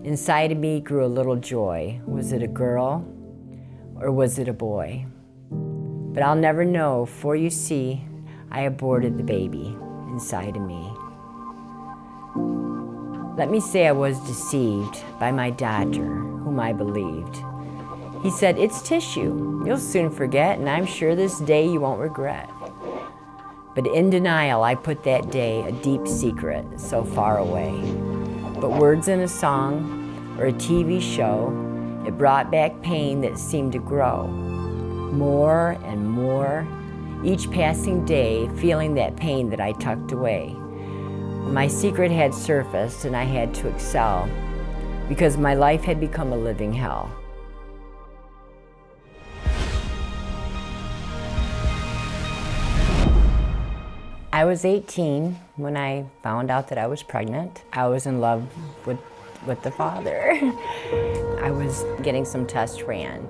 Inside of me grew a little joy. Was it a girl or was it a boy? But I'll never know, for you see, I aborted the baby inside of me. Let me say I was deceived by my doctor, whom I believed. He said, it's tissue. You'll soon forget, and I'm sure this day you won't regret. But in denial, I put that day, a deep secret, so far away. But words in a song or a TV show, it brought back pain that seemed to grow. More and more, each passing day, feeling that pain that I tucked away. My secret had surfaced and I had to excel because my life had become a living hell. I was 18 when I found out that I was pregnant. I was in love with the father. I was getting some tests ran,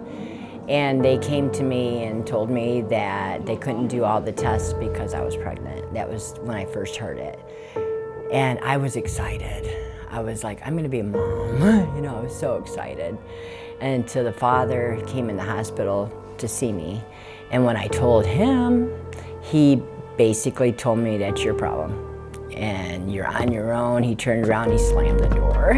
and they came to me and told me that they couldn't do all the tests because I was pregnant. That was when I first heard it. And I was excited. I was like, I'm gonna be a mom. You know, I was so excited. And until the father came in the hospital to see me. And when I told him, he basically told me, that's your problem. And you're on your own. He turned around, he slammed the door.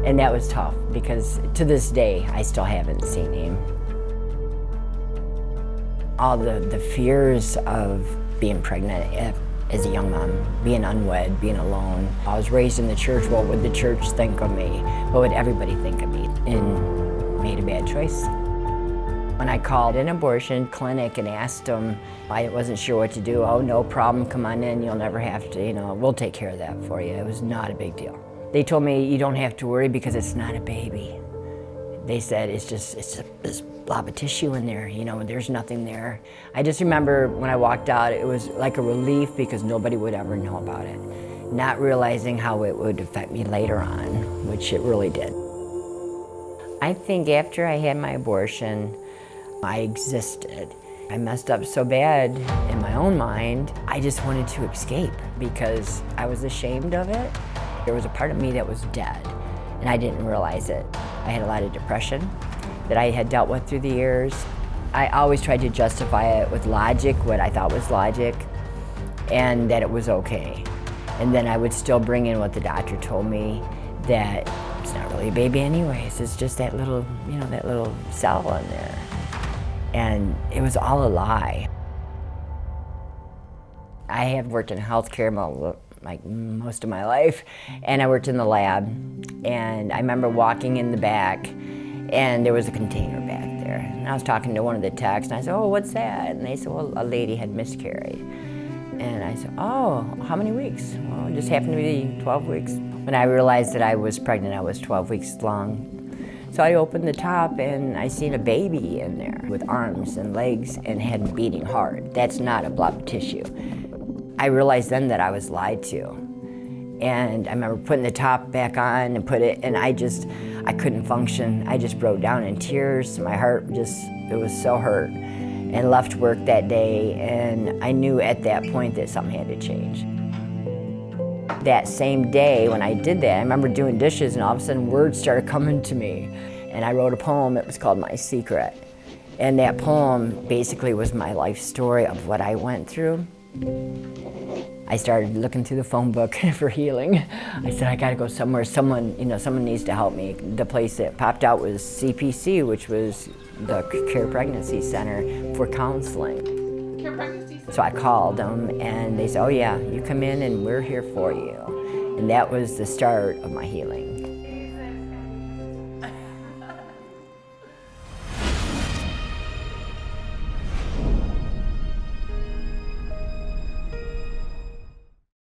And that was tough because to this day, I still haven't seen him. All the fears of being pregnant as a young mom, being unwed, being alone. I was raised in the church. What would the church think of me? What would everybody think of me? And made a bad choice. When I called an abortion clinic and asked them, I wasn't sure what to do. Oh, no problem, come on in, you'll never have to, we'll take care of that for you. It was not a big deal. They told me, you don't have to worry because it's not a baby. They said, it's this blob of tissue in there, there's nothing there. I just remember when I walked out, it was like a relief because nobody would ever know about it. Not realizing how it would affect me later on, which it really did. I think after I had my abortion, I existed. I messed up so bad in my own mind, I just wanted to escape because I was ashamed of it. There was a part of me that was dead, and I didn't realize it. I had a lot of depression that I had dealt with through the years. I always tried to justify it with logic, what I thought was logic, and that it was okay. And then I would still bring in what the doctor told me, that it's not really a baby anyways, it's just that little, that little cell in there. And it was all a lie. I have worked in healthcare most of my life, and I worked in the lab. And I remember walking in the back, and there was a container back there. And I was talking to one of the techs, and I said, oh, what's that? And they said, well, a lady had miscarried. And I said, oh, how many weeks? Well, it just happened to be 12 weeks. When I realized that I was pregnant, I was 12 weeks along. So I opened the top and I seen a baby in there with arms and legs and head beating hard. That's not a blob of tissue. I realized then that I was lied to. And I remember putting the top back on and I couldn't function. I just broke down in tears. My heart it was so hurt. And left work that day, and I knew at that point that something had to change. That same day when I did that, I remember doing dishes and all of a sudden words started coming to me. And I wrote a poem, it was called My Secret. And that poem basically was my life story of what I went through. I started looking through the phone book for healing. I said, I gotta go somewhere, someone needs to help me. The place that popped out was CPC, which was the Care Pregnancy Center for counseling. Care Pregnancy Center? So I called them and they said, oh yeah, you come in and we're here for you. And that was the start of my healing.